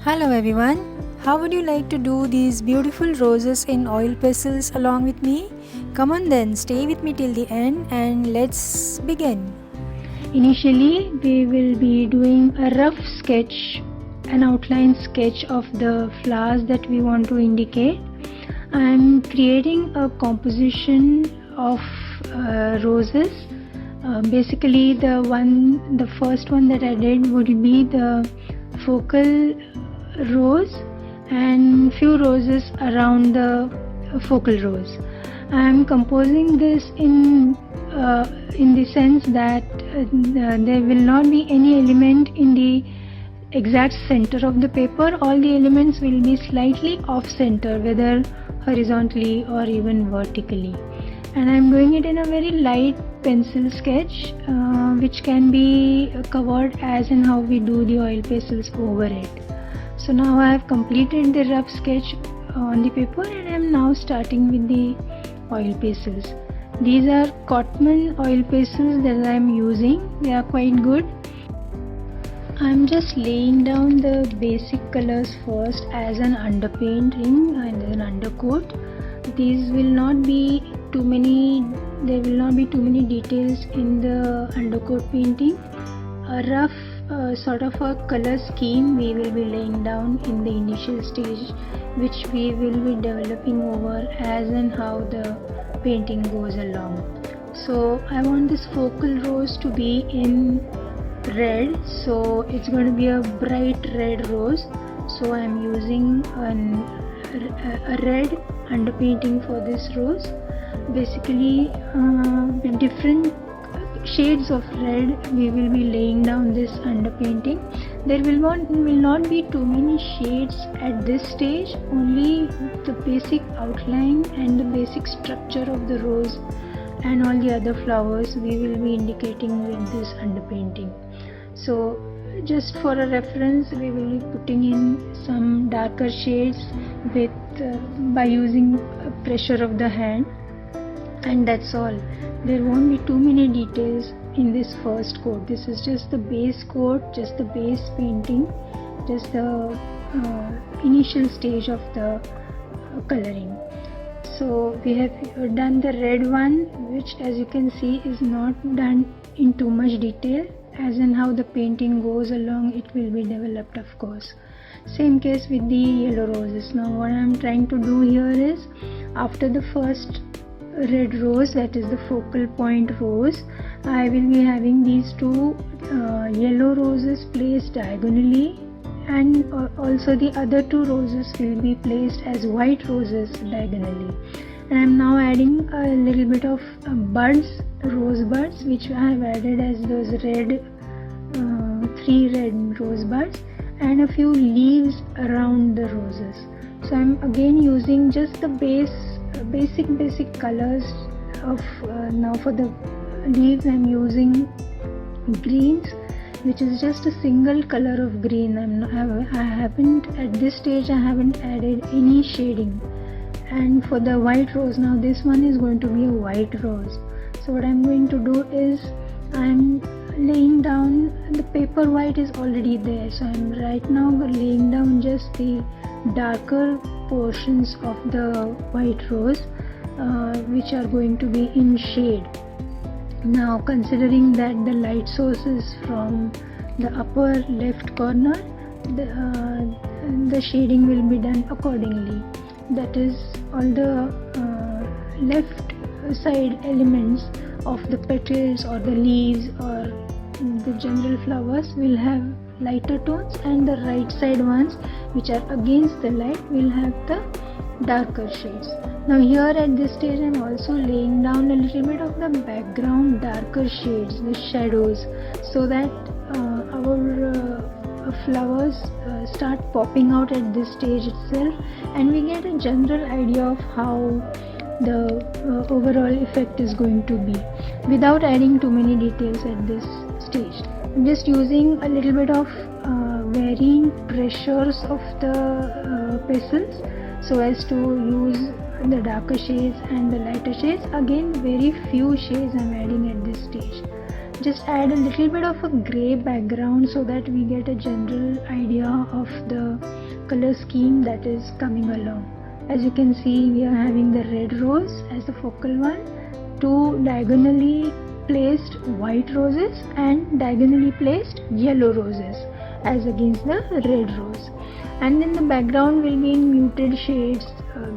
Hello everyone, how would you like to do these beautiful roses in oil pastels along with me? Come on then, stay with me till the end and let's begin. Initially, we will be doing a rough sketch, an outline sketch of the flowers that we want to indicate. I am creating a composition of roses. Basically, the first one that I did would be the focal rose and few roses around the focal rose. I am composing this in the sense that there will not be any element in the exact center of the paper. All the elements will be slightly off center, whether horizontally or even vertically. And I am doing it in a very light pencil sketch, which can be covered as and how we do the oil pastels over it. So now I have completed the rough sketch on the paper and I am now starting with the oil pastels. These are cotton oil pastels that I am using. They are quite good. I am just laying down the basic colors first as an underpainting and an undercoat. These will not be too many. There will not be too many details in the undercoat painting. A rough sort of a color scheme we will be laying down in the initial stage, which we will be developing over as and how the painting goes along. So I want this focal rose to be in red, so it's going to be a bright red rose. So I am using a red underpainting for this rose. Basically, with different shades of red we will be laying down this underpainting. There will not be too many shades at this stage, only the basic outline and the basic structure of the rose and all the other flowers we will be indicating with this underpainting. So just for a reference, we will be putting in some darker shades with by using pressure of the hand, and that's all. There won't be too many details in this first coat. This is just the base coat, just the base painting, just the initial stage of the coloring. So we have done the red one, which as you can see is not done in too much detail. As in how the painting goes along, it will be developed, of course. Same case with the yellow roses. Now what I am trying to do here is, after the first red rose, that is the focal point rose, I will be having these two yellow roses placed diagonally, and also the other two roses will be placed as white roses diagonally. And I am now adding a little bit of buds, rose buds, which I have added as those red 3 red rose buds, and a few leaves around the roses. So I am again using just the basic colors of now for the leaves I am using greens, which is just a single color of green. I haven't at this stage I haven't added any shading. And for the white rose, now this one is going to be a white rose. So what I'm going to do is I'm laying down, the paper white is already there, so I'm right now laying down just the darker portions of the white rose, which are going to be in shade. Now considering that the light source is from the upper left corner, the shading will be done accordingly. That is, all the left side elements of the petals or the leaves or the general flowers will have lighter tones, and the right side ones, which are against the light, will have the darker shades. Now here at this stage I am also laying down a little bit of the background darker shades, the shadows, so that our flowers start popping out at this stage itself, and we get a general idea of how the overall effect is going to be, without adding too many details at this stage. I'm just using a little bit of varying pressures of the pastels so as to use the darker shades and the lighter shades. Again, very few shades I'm adding at this stage. Just add a little bit of a grey background so that we get a general idea of the color scheme that is coming along. As you can see, we are having the red rose as the focal one, two diagonally placed white roses and diagonally placed yellow roses as against the red rose. And then the background will be in muted shades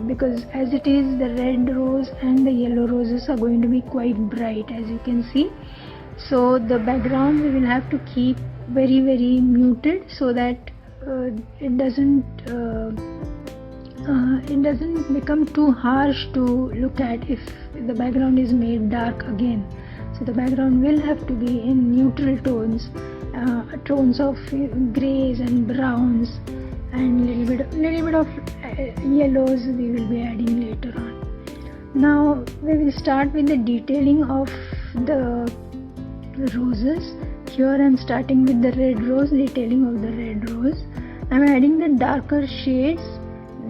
because as it is, the red rose and the yellow roses are going to be quite bright, as you can see. So the background we will have to keep very muted so that it doesn't become too harsh to look at if the background is made dark again. So the background will have to be in neutral tones, tones of grays and browns, and little bit of yellows we will be adding later on. Now we will start with the detailing of the roses. Here I am starting with the red rose, detailing of the red rose. I am adding the darker shades,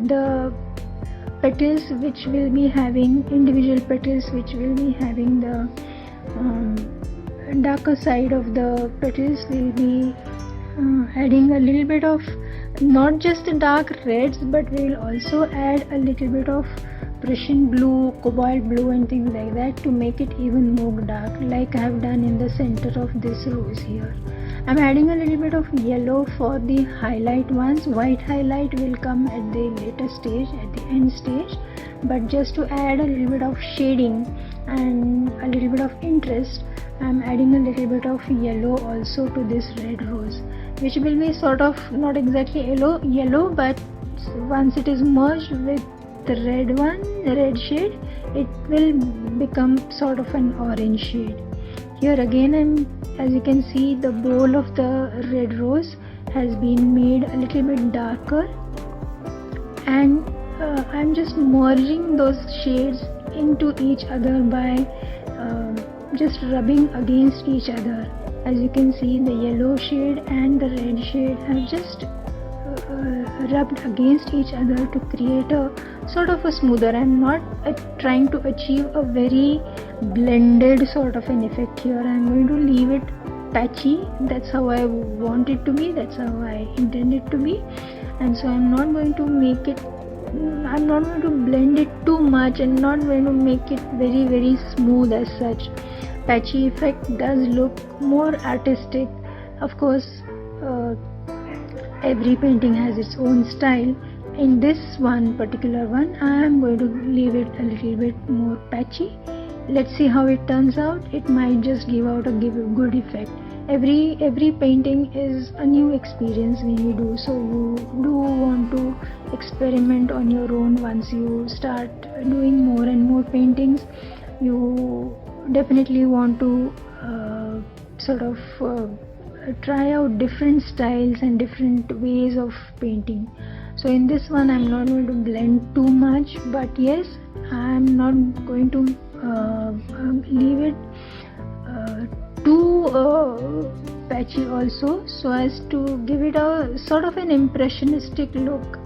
the petals which will be having individual petals which will be having the darker side of the petals. Will be adding a little bit of not just the dark reds, but we will also add a little bit of Prussian blue, cobalt blue and things like that to make it even more dark, like I have done in the center of this rose here. I am adding a little bit of yellow for the highlight ones. White highlight will come at the later stage, at the end stage, but just to add a little bit of shading and a little bit of interest, I am adding a little bit of yellow also to this red rose, which will be sort of not exactly yellow, but once it is merged with the red one, the red shade, it will become sort of an orange shade. Here again, as you can see, the bowl of the red rose has been made a little bit darker, and I'm just merging those shades into each other by just rubbing against each other. As you can see, the yellow shade and the red shade have just rubbed against each other to create a sort of a smoother. I'm not trying to achieve a very blended sort of an effect here. I'm going to leave it patchy. That's how I want it to be, that's how I intend it to be. And so I'm not going to make it, I'm not going to blend it too much and not going to make it very smooth as such. Patchy effect does look more artistic. Of course, every painting has its own style. In this one particular one, I am going to leave it a little bit more patchy. Let's see how it turns out. It might just give out a good effect. Every painting is a new experience when you do, so you do want to experiment on your own. Once you start doing more and more paintings, you definitely want to try out different styles and different ways of painting. So in this one, I'm not going to blend too much, but yes, I'm not going to leave it too patchy also, so as to give it a sort of an impressionistic look,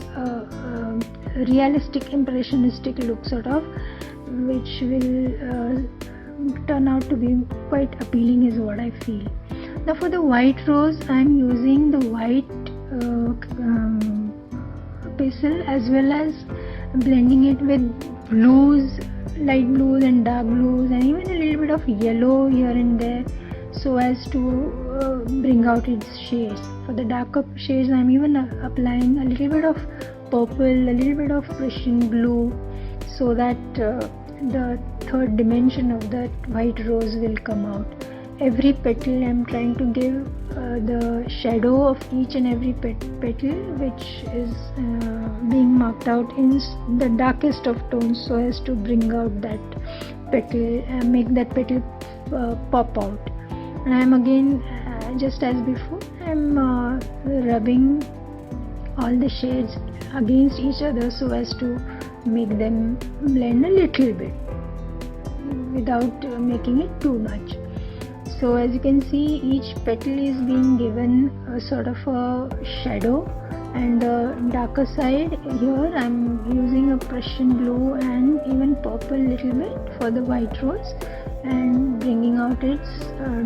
realistic impressionistic look sort of, which will turn out to be quite appealing is what I feel. Now for the white rose, I'm using the white pastel as well as blending it with blues, light blues and dark blues, and even a little bit of yellow here and there, so as to bring out its shades. For the darker shades, I'm even applying a little bit of purple, a little bit of Prussian blue, so that the third dimension of that white rose will come out. Every petal I'm trying to give the shadow of each and every petal, which is being marked out in the darkest of tones, so as to bring out that petal and make that petal pop out. And I'm again, just as before, I'm rubbing all the shades against each other so as to make them blend a little bit without making it too much. So as you can see, each petal is being given a sort of a shadow, and the darker side here I'm using a Prussian blue and even purple little bit for the white rose and bringing out its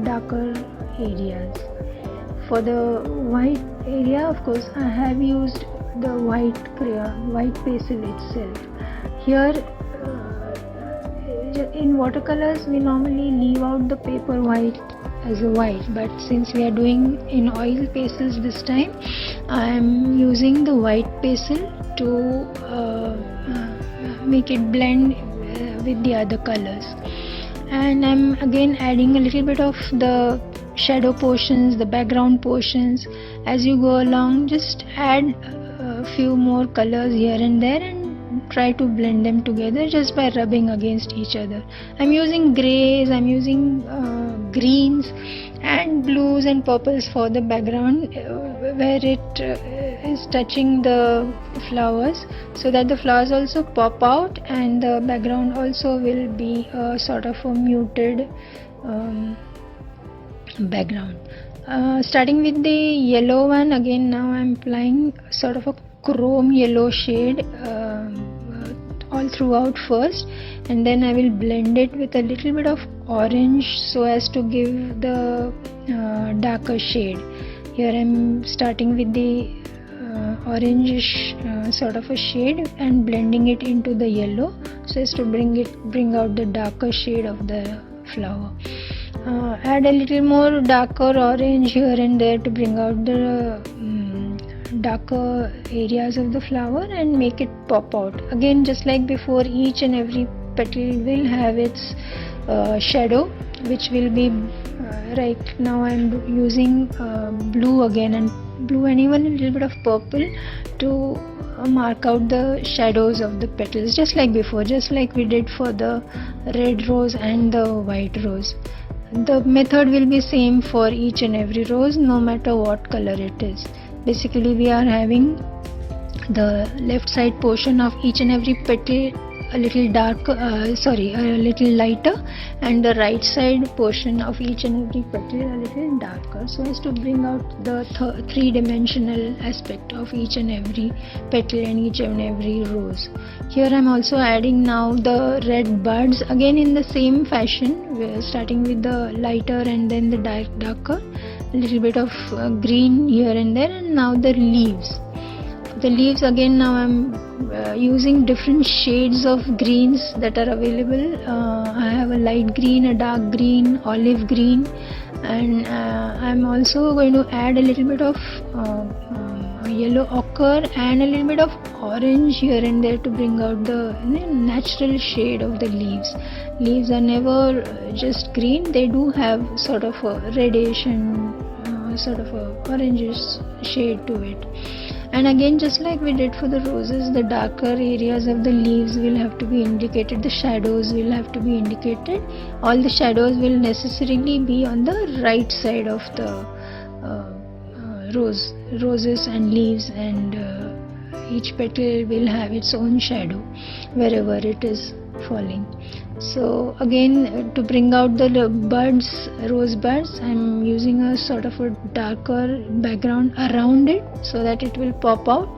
darker areas. For the white area, of course, I have used the white pastel itself. Here in watercolors we normally leave out the paper white as a white, but since we are doing in oil pastels this time, I am using the white pastel to make it blend with the other colors. And I'm again adding a little bit of the shadow portions, the background portions. As you go along, just add a few more colors here and there and try to blend them together just by rubbing against each other. I'm using grays, I'm using greens and blues and purples for the background where it is touching the flowers, so that the flowers also pop out and the background also will be a sort of a muted background. Starting with the yellow one, again now I'm applying sort of a chrome yellow shade all throughout first, and then I will blend it with a little bit of orange so as to give the darker shade. Here I'm starting with the orangish sort of a shade and blending it into the yellow so as to bring out the darker shade of the flower. Add a little more darker orange here and there to bring out the darker areas of the flower and make it pop out. Again, just like before, each and every petal will have its shadow, which will be right now I'm using blue again, and blue and even a little bit of purple to mark out the shadows of the petals, just like before, just like we did for the red rose and the white rose. The method will be same for each and every rose, no matter what color it is. Basically, we are having the left side portion of each and every petal a little dark, a little lighter, and the right side portion of each and every petal a little darker, so as to bring out the three-dimensional aspect of each and every petal and each and every rose. Here I am also adding now the red buds, again in the same fashion. We are starting with the lighter and then the darker, a little bit of green here and there, and now the leaves. The leaves, again now I'm using different shades of greens that are available. I have a light green, a dark green, olive green, and I'm also going to add a little bit of yellow ochre and a little bit of orange here and there to bring out the natural shade of the leaves. Leaves are never just green, they do have sort of a reddish and sort of a orangish shade to it. And again, just like we did for the roses, the darker areas of the leaves will have to be indicated, the shadows will have to be indicated. All the shadows will necessarily be on the right side of the roses and leaves, and each petal will have its own shadow wherever it is falling. So again, to bring out the buds, rose buds, I'm using a sort of a darker background around it so that it will pop out.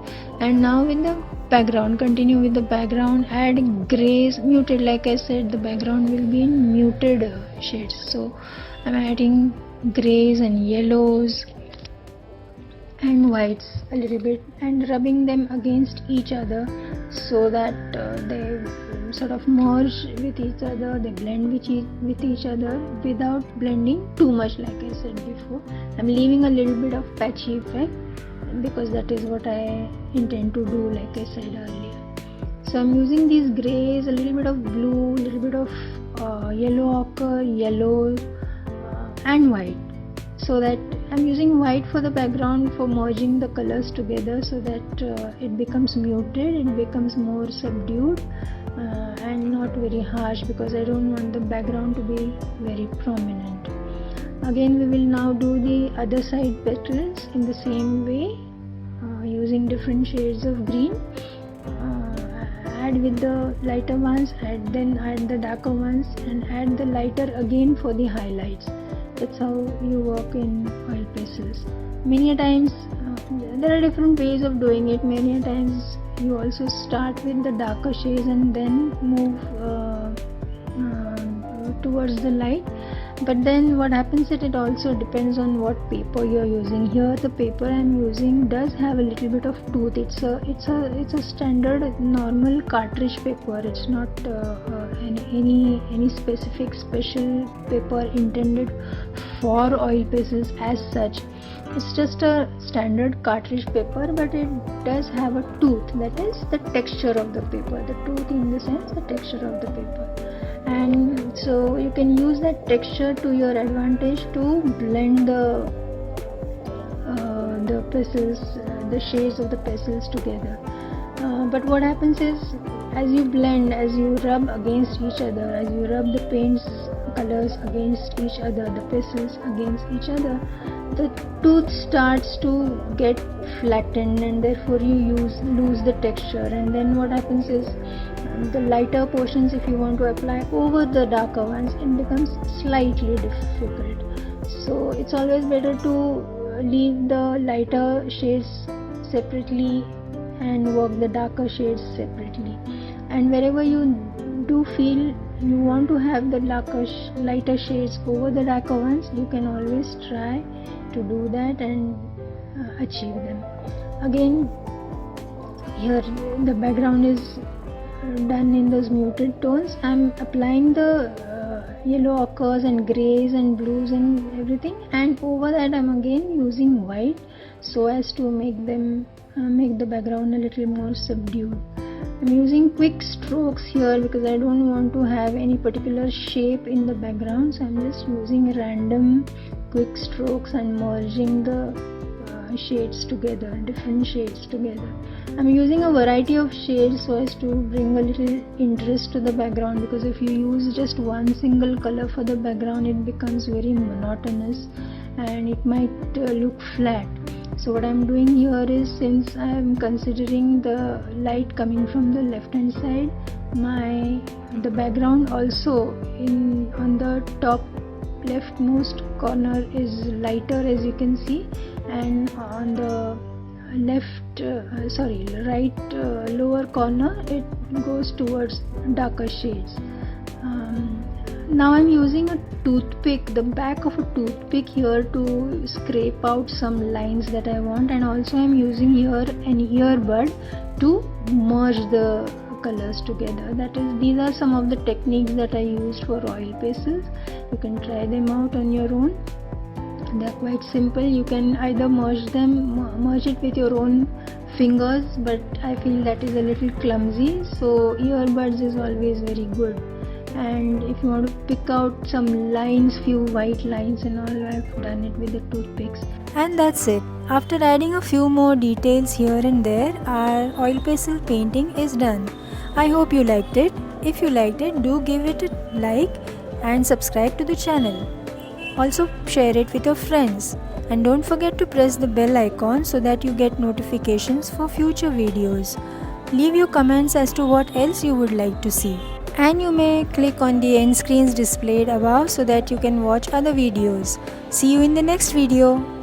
And now with the background, continue with the background, add grays, muted, like I said, the background will be in muted shades. So I'm adding grays and yellows and whites a little bit and rubbing them against each other so that they sort of merge with each other, they blend with each other without blending too much. Like I said before, I'm leaving a little bit of patchy effect because that is what I intend to do, like I said earlier. So I'm using these grays, a little bit of blue, a little bit of yellow ochre, yellow and white, so that I'm using white for the background for merging the colors together so that it becomes muted, it becomes more subdued and not very harsh, because I don't want the background to be very prominent. Again, we will now do the other side petals in the same way, using different shades of green. Add with the lighter ones, then add the darker ones, and add the lighter again for the highlights. That's how you work in oil pastels. Many a times there are different ways of doing it. Many a times you also start with the darker shades and then move towards the light. But then what happens is it also depends on what paper you're using. Here the paper I'm using does have a little bit of tooth. It's a standard normal cartridge paper. It's not any specific special paper intended for oil pastels as such. It's just a standard cartridge paper, but it does have a tooth, that is the texture of the paper. The tooth in the sense the texture of the paper. And so you can use that texture to your advantage to blend the pastels, the shades of the pastels together. But what happens is, as you blend, as you rub against each other, as you rub the paints colors against each other, the pastels against each other, the tooth starts to get flattened, and therefore you lose the texture. And then what happens is, the lighter portions, if you want to apply over the darker ones, it becomes slightly difficult. So it's always better to leave the lighter shades separately and work the darker shades separately. And wherever you do feel you want to have the lighter shades over the darker ones, you can always try to do that and achieve them. Again, here the background is done in those muted tones. I'm applying the yellow ochres and grays and blues and everything, and over that I'm again using white so as to make the background a little more subdued. I'm using quick strokes here because I don't want to have any particular shape in the background, so I'm just using random quick strokes and merging the shades together, different shades together. I'm using a variety of shades so as to bring a little interest to the background, because if you use just one single color for the background, it becomes very monotonous and it might look flat. So what I'm doing here is, since I am considering the light coming from the left hand side, the background also on the top leftmost corner is lighter, as you can see, and on the right lower corner it goes towards darker shades. Now I'm using a toothpick, the back of a toothpick here, to scrape out some lines that I want, and also I'm using here an earbud to merge the colors together. These are some of the techniques that I used for oil pastels. You can try them out on your own. They are quite simple. You can either merge it with your own fingers, but I feel that is a little clumsy, so earbuds is always very good. And if you want to pick out some lines, few white lines and all, I've done it with the toothpicks. And that's it. After adding a few more details here and there, our oil pastel painting is done. I hope you liked it. If you liked it, do give it a like and subscribe to the channel. Also share it with your friends, and don't forget to press the bell icon so that you get notifications for future videos. Leave your comments as to what else you would like to see. And you may click on the end screens displayed above so that you can watch other videos. See you in the next video.